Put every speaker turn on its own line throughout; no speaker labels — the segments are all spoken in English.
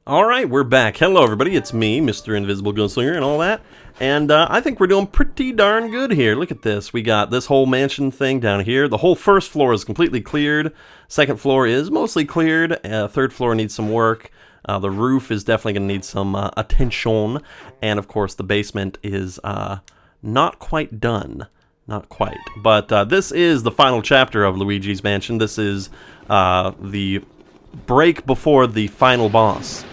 Alright, we're back. Hello everybody, it's me, Mr. Invisible Gunslinger and all that. And I think we're doing pretty darn good here. Look at this. We got this whole mansion thing down here. The whole first floor is completely cleared. Second floor is mostly cleared. Third floor needs some work. The roof is definitely going to need some attention. And of course the basement is not quite done. Not quite. But this is the final chapter of Luigi's Mansion. This is the break before the final boss.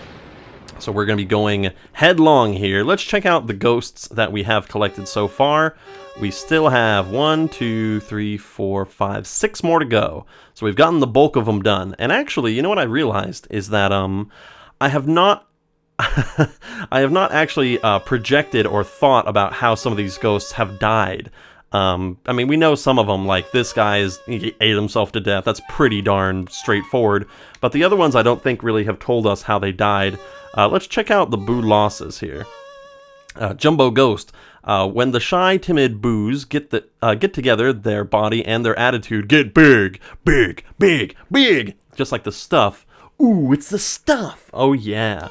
So we're going to be going headlong here. Let's check out the ghosts that we have collected so far. We still have 1, 2, 3, 4, 5, 6 more to go. So we've gotten the bulk of them done. And actually, you know what I realized is that I have not I have not actually projected or thought about how some of these ghosts have died. I mean, we know some of them, like this guy he ate himself to death. That's pretty darn straightforward. But the other ones I don't think really have told us how they died. Let's check out the boo losses here. Jumbo Ghost. When the shy, timid boos get together, their body and their attitude get big, big, big, big. Just like the stuff. Ooh, it's the stuff. Oh yeah.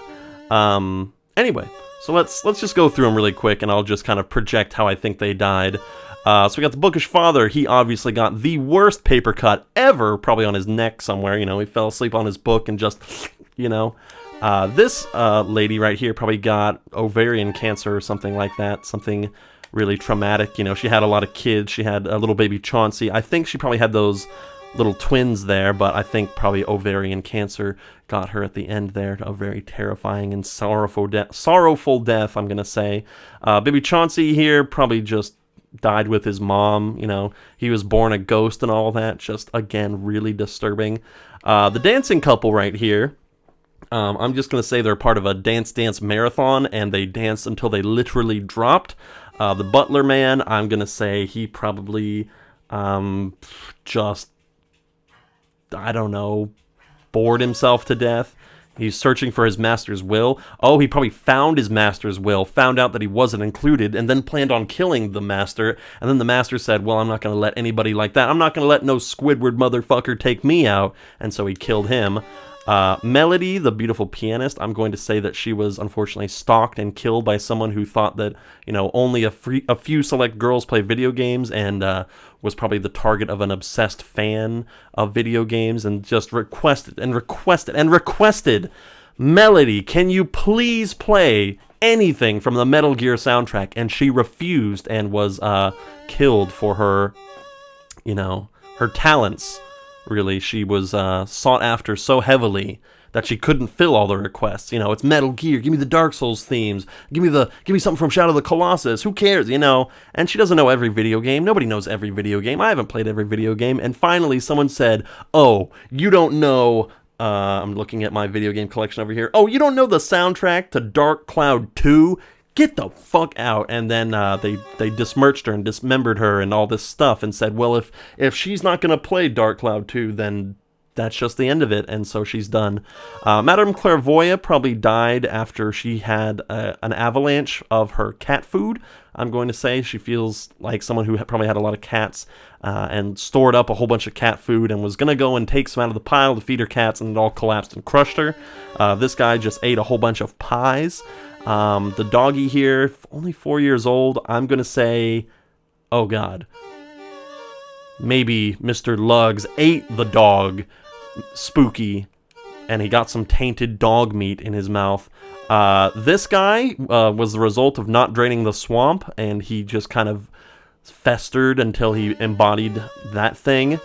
Anyway, so let's just go through them really quick, and I'll just kind of project how I think they died. So we got the Bookish Father. He obviously got the worst paper cut ever, probably on his neck somewhere. You know, he fell asleep on his book and just, you know. This lady right here probably got ovarian cancer or something like that. Something really traumatic. You know, she had a lot of kids. She had a little baby Chauncey. I think she probably had those little twins there, but I think probably ovarian cancer got her at the end there. A very terrifying and sorrowful death, I'm going to say. Baby Chauncey here probably just died with his mom. You know, he was born a ghost and all that. Just, again, really disturbing. The dancing couple right here. I'm just going to say they're part of a dance marathon, and they danced until they literally dropped. The butler man, I'm going to say he probably just, I don't know, bored himself to death. He's searching for his master's will. Oh, he probably found his master's will, found out that he wasn't included, and then planned on killing the master. And then the master said, well, I'm not going to let anybody like that. I'm not going to let no Squidward motherfucker take me out. And so he killed him. Melody, the beautiful pianist, I'm going to say that she was unfortunately stalked and killed by someone who thought that, you know, only a few select girls play video games, and was probably the target of an obsessed fan of video games, and just requested, Melody, can you please play anything from the Metal Gear soundtrack? And she refused and was killed for her, you know, her talents. Really, she was sought after so heavily that she couldn't fill all the requests. You know, it's Metal Gear. Give me the Dark Souls themes. Give me something from Shadow of the Colossus. Who cares? You know. And she doesn't know every video game. Nobody knows every video game. I haven't played every video game. And finally, someone said, "Oh, you don't know." I'm looking at my video game collection over here. Oh, you don't know the soundtrack to Dark Cloud 2? Get the fuck out. And then they dismerched her and dismembered her and all this stuff, and said, well, if she's not going to play Dark Cloud 2, then that's just the end of it. And so she's done. Madame Clairvoyant probably died after she had an avalanche of her cat food. I'm going to say she feels like someone who probably had a lot of cats and stored up a whole bunch of cat food and was going to go and take some out of the pile to feed her cats, and it all collapsed and crushed her. This guy just ate a whole bunch of pies. The doggy here, only 4 years old. I'm going to say, oh God, maybe Mr. Luggs ate the dog, Spooky, and he got some tainted dog meat in his mouth. This guy was the result of not draining the swamp, and he just kind of festered until he embodied that thing.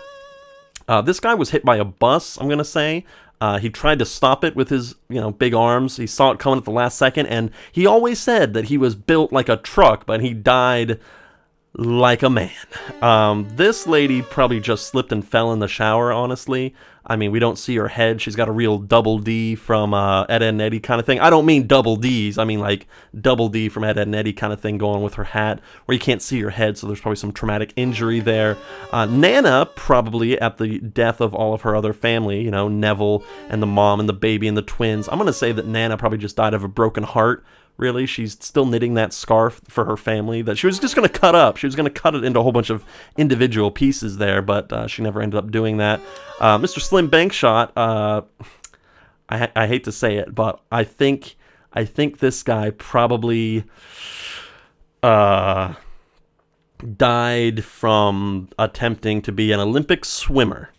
This guy was hit by a bus, I'm going to say. He tried to stop it with his, you know, big arms. He saw it coming at the last second, and he always said that he was built like a truck, but he died like a man. This lady probably just slipped and fell in the shower, honestly. I mean, we don't see her head. She's got a real double D from Ed, Edd and Eddy kind of thing. I don't mean double Ds. I mean like double D from Ed, Edd and Eddy kind of thing going with her hat, where you can't see her head, so there's probably some traumatic injury there. Nana, probably at the death of all of her other family, you know, Neville and the mom and the baby and the twins. I'm going to say that Nana probably just died of a broken heart. Really, she's still knitting that scarf for her family that she was just going to cut up. She was going to cut it into a whole bunch of individual pieces there, but she never ended up doing that. Mr. Slim Bankshot, I hate to say it, but I think this guy probably died from attempting to be an Olympic swimmer.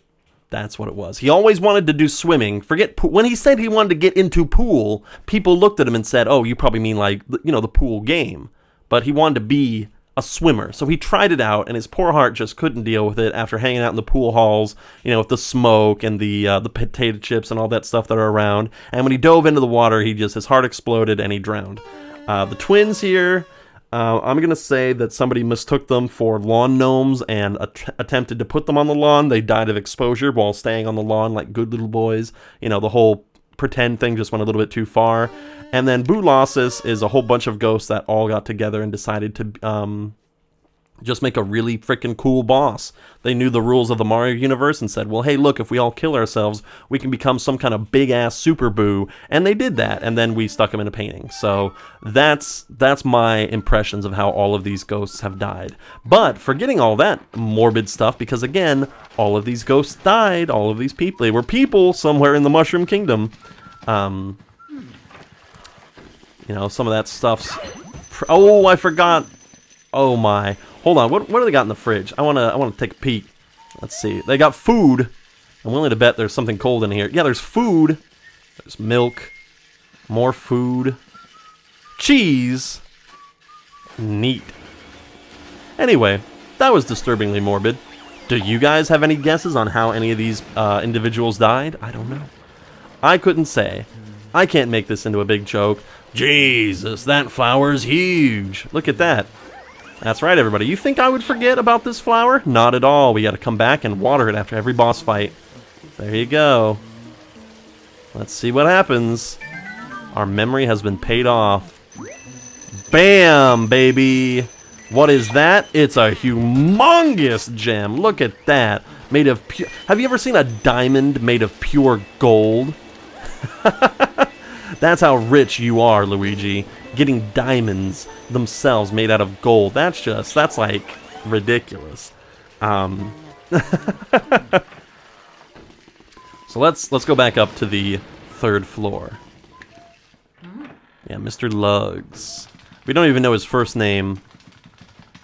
That's what it was. He always wanted to do swimming. When he said he wanted to get into pool, people looked at him and said, "Oh, you probably mean like, you know, the pool game." But he wanted to be a swimmer. So he tried it out, and his poor heart just couldn't deal with it after hanging out in the pool halls, you know, with the smoke and the potato chips and all that stuff that are around. And when he dove into the water, his heart exploded and he drowned. The twins here, I'm going to say that somebody mistook them for lawn gnomes and attempted to put them on the lawn. They died of exposure while staying on the lawn like good little boys. You know, the whole pretend thing just went a little bit too far. And then Boolossus is a whole bunch of ghosts that all got together and decided to just make a really freaking cool boss. They knew the rules of the Mario universe and said, well, hey, look, if we all kill ourselves, we can become some kind of big-ass Super Boo. And they did that, and then we stuck him in a painting. So that's my impressions of how all of these ghosts have died. But forgetting all that morbid stuff, because again, all of these ghosts died, all of these people, they were people somewhere in the Mushroom Kingdom. You know, some of that stuff's... Oh, I forgot. Oh my. Hold on, what do they got in the fridge? I wanna take a peek. Let's see. They got food. I'm willing to bet there's something cold in here. Yeah, there's food. There's milk. More food. Cheese. Neat. Anyway, that was disturbingly morbid. Do you guys have any guesses on how any of these individuals died? I don't know. I couldn't say. I can't make this into a big joke. Jesus, that flower's huge. Look at that. That's right, everybody. You think I would forget about this flower? Not at all. We got to come back and water it after every boss fight. There you go. Let's see what happens. Our memory has been paid off. Bam, baby. What is that? It's a humongous gem. Look at that. Made of pure... Have you ever seen a diamond made of pure gold? That's how rich you are, Luigi. Getting diamonds themselves made out of gold. That's like ridiculous. So let's go back up to the 3rd floor. Yeah, Mr. Lugs. We don't even know his first name.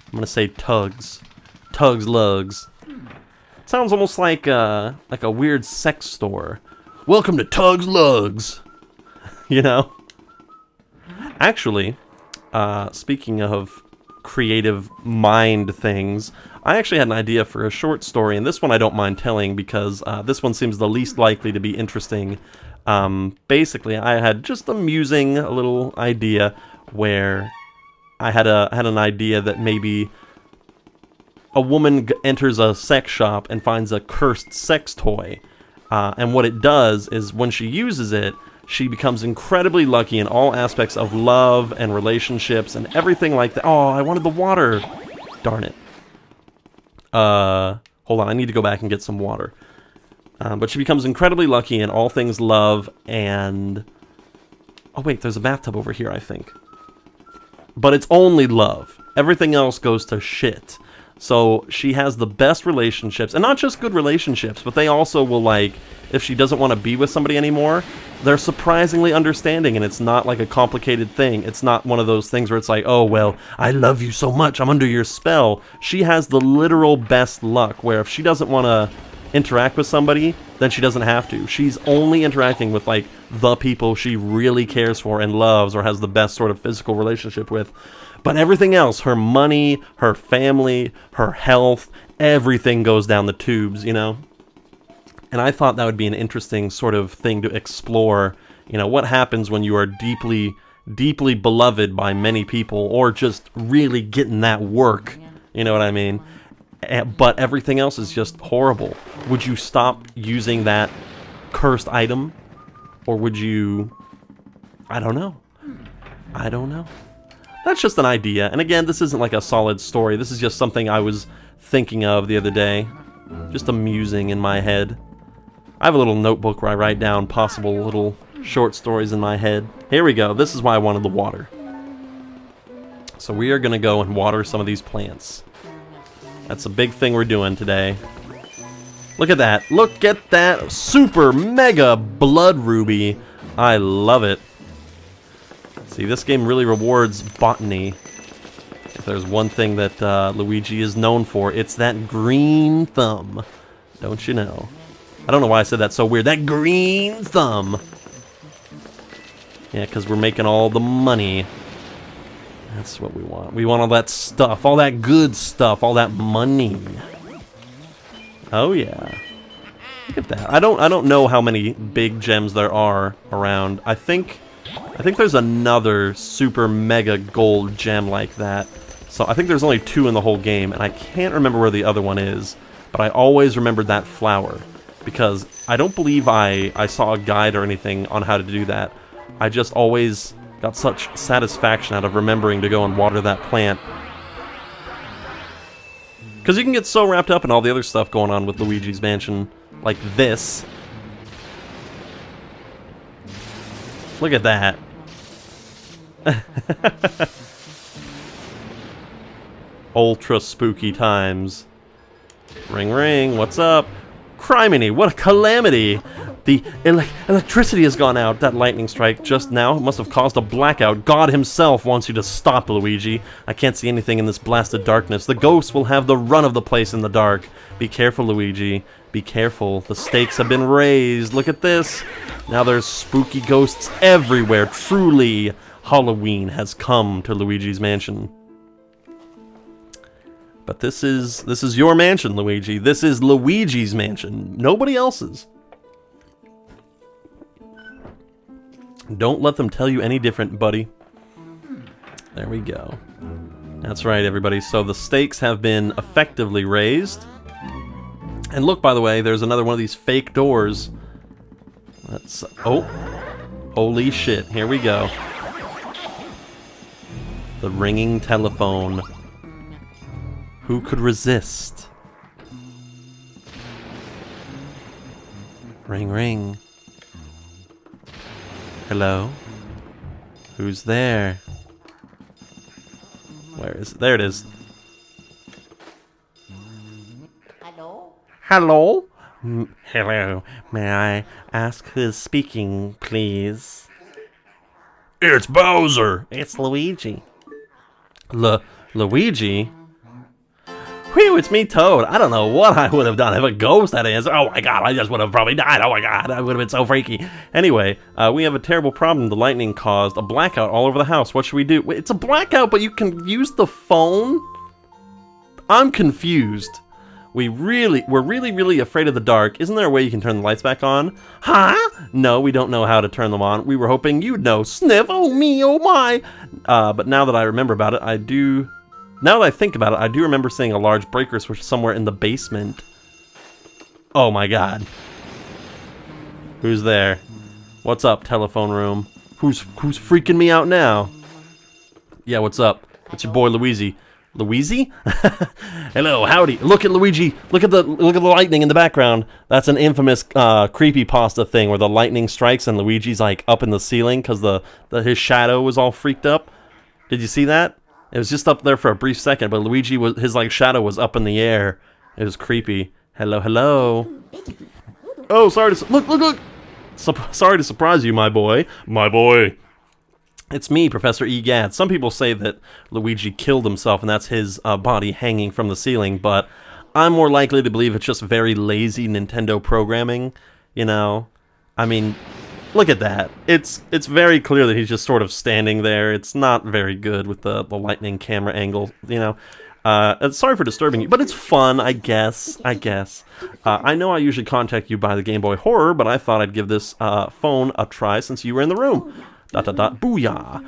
I'm gonna say Tugs. Tugs Lugs. Sounds almost like a weird sex store. Welcome to Tugs Lugs. You know? Actually, speaking of creative mind things, I actually had an idea for a short story, and this one I don't mind telling because this one seems the least likely to be interesting. Basically, I had just a little idea where I had an idea that maybe a woman enters a sex shop and finds a cursed sex toy, and what it does is when she uses it, she becomes incredibly lucky in all aspects of love and relationships and everything like that. Oh, I wanted the water. Darn it. Hold on, I need to go back and get some water. But she becomes incredibly lucky in all things love and... Oh wait, there's a bathtub over here, I think. But it's only love. Everything else goes to shit. So she has the best relationships, and not just good relationships, but they also will, like, if she doesn't want to be with somebody anymore, they're surprisingly understanding, and it's not like a complicated thing. It's not one of those things where it's like, oh, well, I love you so much, I'm under your spell. She has the literal best luck, where if she doesn't want to interact with somebody, then she doesn't have to. She's only interacting with, like, the people she really cares for and loves or has the best sort of physical relationship with. But everything else, her money, her family, her health, everything goes down the tubes, you know? And I thought that would be an interesting sort of thing to explore. You know, what happens when you are deeply, deeply beloved by many people or just really getting that work, you know what I mean? But everything else is just horrible. Would you stop using that cursed item? Or would you... I don't know. I don't know. That's just an idea. And again, this isn't like a solid story. This is just something I was thinking of the other day. Just amusing in my head. I have a little notebook where I write down possible little short stories in my head. Here we go. This is why I wanted the water. So we are going to go and water some of these plants. That's a big thing we're doing today. Look at that. Look at that super mega blood ruby. I love it. See, this game really rewards botany. If there's one thing that Luigi is known for, it's that green thumb. Don't you know? I don't know why I said that so weird. That green thumb. Yeah, because we're making all the money. That's what we want. We want all that stuff, all that good stuff, all that money. Oh yeah. Look at that. I don't know how many big gems there are around. I think there's another super mega gold gem like that. So I think there's only 2 in the whole game, and I can't remember where the other one is, but I always remembered that flower because I don't believe I saw a guide or anything on how to do that. I just always got such satisfaction out of remembering to go and water that plant. Because you can get so wrapped up in all the other stuff going on with Luigi's Mansion, like this. Look at that. Ultra spooky times. Ring ring, what's up? Criminy, what a calamity! The electricity has gone out. That lightning strike just now must have caused a blackout. God himself wants you to stop, Luigi. I can't see anything in this blasted darkness. The ghosts will have the run of the place in the dark. Be careful, Luigi. Be careful. The stakes have been raised. Look at this. Now there's spooky ghosts everywhere. Truly, Halloween has come to Luigi's Mansion. But this is your mansion, Luigi. This is Luigi's mansion. Nobody else's. Don't let them tell you any different, buddy. There we go. That's right, everybody. So the stakes have been effectively raised. And look, by the way, there's another one of these fake doors. Let's... Oh. Holy shit. Here we go. The ringing telephone. Who could resist? Ring, ring. Hello? Who's there? Where is it? There it is.
Hello?
Hello? Hello. May I ask who's speaking, please? It's Bowser! It's Luigi. Luigi? Whew, it's me, Toad. I don't know what I would have done if a ghost had answered. Oh my god, I just would have probably died. Oh my god, that would have been so freaky. Anyway, we have a terrible problem. The lightning caused a blackout all over the house. What should we do? Wait, it's a blackout, but you can use the phone? I'm confused. We're really afraid of the dark. Isn't there a way you can turn the lights back on? Huh? No, we don't know how to turn them on. We were hoping you'd know. Sniff, oh me, oh my. But now that I remember about it, Now that I think about it, I do remember seeing a large breaker switch somewhere in the basement. Oh my god. Who's there? What's up, telephone room? Who's freaking me out now? Yeah, what's up? It's your boy Luigi. Luigi? Hello, howdy. Look at Luigi. Look at the lightning in the background. That's an infamous creepypasta thing where the lightning strikes and Luigi's like up in the ceiling because his shadow was all freaked up. Did you see that? It was just up there for a brief second, but Luigi his like shadow was up in the air. It was creepy. Hello, hello. Oh, sorry to look. Sorry to surprise you, my boy. My boy. It's me, Professor E.Gadd. Some people say that Luigi killed himself and that's his body hanging from the ceiling, but I'm more likely to believe it's just very lazy Nintendo programming. You know, I mean, look at that. It's very clear that he's just sort of standing there. It's not very good with the lightning camera angle, you know. Sorry for disturbing you, but it's fun, I guess. I know I usually contact you by the Game Boy Horror, but I thought I'd give this phone a try since you were in the room. ... Booyah.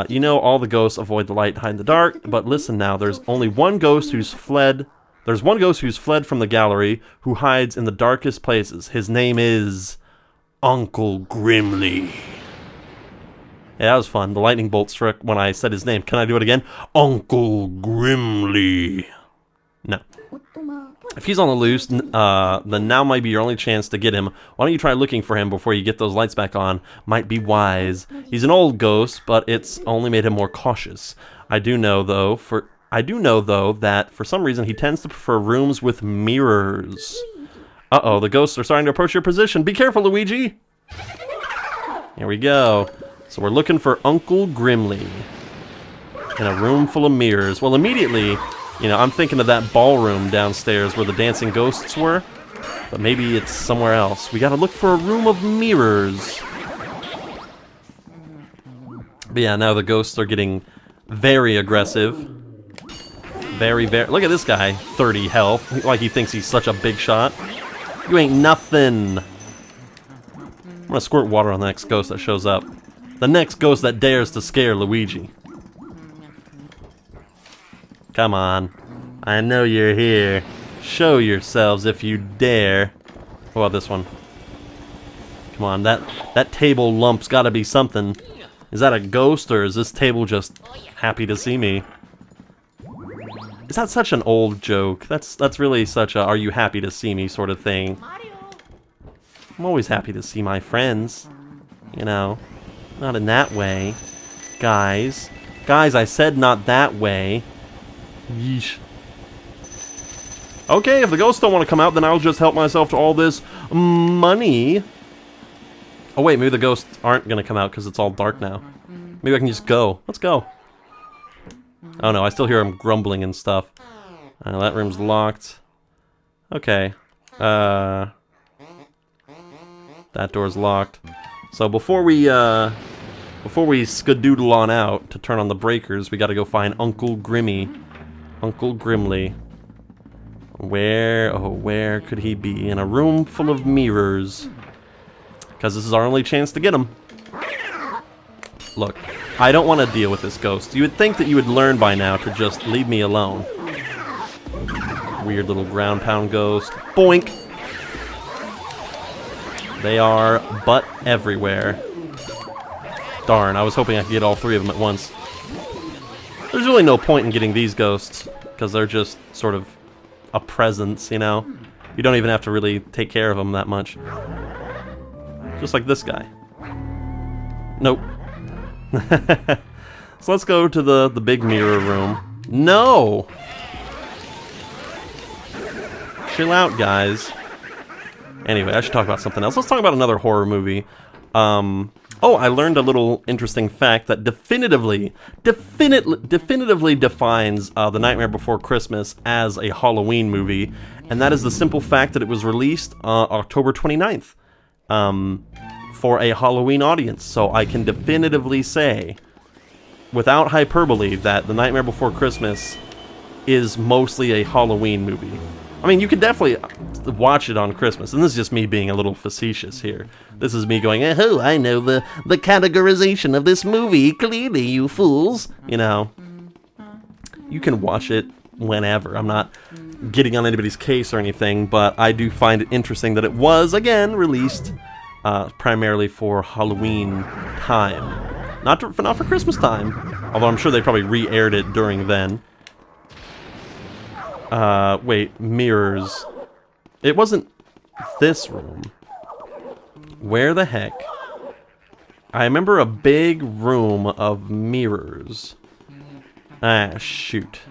You know all the ghosts avoid the light behind the dark, but listen now, there's one ghost who's fled from the gallery, who hides in the darkest places. His name is Uncle Grimly. Yeah, that was fun. The lightning bolt struck when I said his name. Can I do it again? Uncle Grimly. No. If he's on the loose, then now might be your only chance to get him. Why don't you try looking for him before you get those lights back on? Might be wise. He's an old ghost, but it's only made him more cautious. I do know though that for some reason he tends to prefer rooms with mirrors. Uh-oh, the ghosts are starting to approach your position. Be careful, Luigi! Here we go. So we're looking for Uncle Grimly in a room full of mirrors. Well, immediately, you know, I'm thinking of that ballroom downstairs where the dancing ghosts were. But maybe it's somewhere else. We gotta look for a room of mirrors. But yeah, now the ghosts are getting very aggressive. Very... Look at this guy. 30 health. Like he thinks he's such a big shot. You ain't nothing. I'm gonna squirt water on the next ghost that shows up. The next ghost that dares to scare Luigi. Come on. I know you're here. Show yourselves if you dare. What about this one? Come on, that table lump's gotta be something. Is that a ghost, or is this table just happy to see me? Is that such an old joke? That's really such a "are you happy to see me" sort of thing. I'm always happy to see my friends. You know, not in that way. Guys. Guys, I said not that way. Yeesh. Okay, if the ghosts don't want to come out, then I'll just help myself to all this money. Oh wait, maybe the ghosts aren't going to come out because it's all dark now. Maybe I can just go. Let's go. Oh no, I still hear him grumbling and stuff. That room's locked. Okay. That door's locked. So before we skadoodle on out to turn on the breakers, we gotta go find Uncle Grimmy. Uncle Grimly. Where could he be? In a room full of mirrors. Because this is our only chance to get him. Look, I don't want to deal with this ghost. You would think that you would learn by now to just leave me alone. Weird little ground pound ghost. Boink! They are butt everywhere. Darn, I was hoping I could get all three of them at once. There's really no point in getting these ghosts, because they're just sort of a presence, you know? You don't even have to really take care of them that much. Just like this guy. Nope. So let's go to the big mirror room. No! Chill out, guys. Anyway, I should talk about something else. Let's talk about another horror movie. Oh, I learned a little interesting fact that definitively defines The Nightmare Before Christmas as a Halloween movie, and that is the simple fact that it was released October 29th for a Halloween audience. So I can definitively say, without hyperbole, that The Nightmare Before Christmas is mostly a Halloween movie. I mean, you could definitely watch it on Christmas, and this is just me being a little facetious here. This is me going, oh, I know the categorization of this movie, clearly, you fools. You know, you can watch it whenever. I'm not getting on anybody's case or anything, but I do find it interesting that it was, again, released primarily for Halloween time. Not for Christmas time, although I'm sure they probably re-aired it during then. Wait, mirrors. It wasn't this room. Where the heck? I remember a big room of mirrors. Ah, shoot.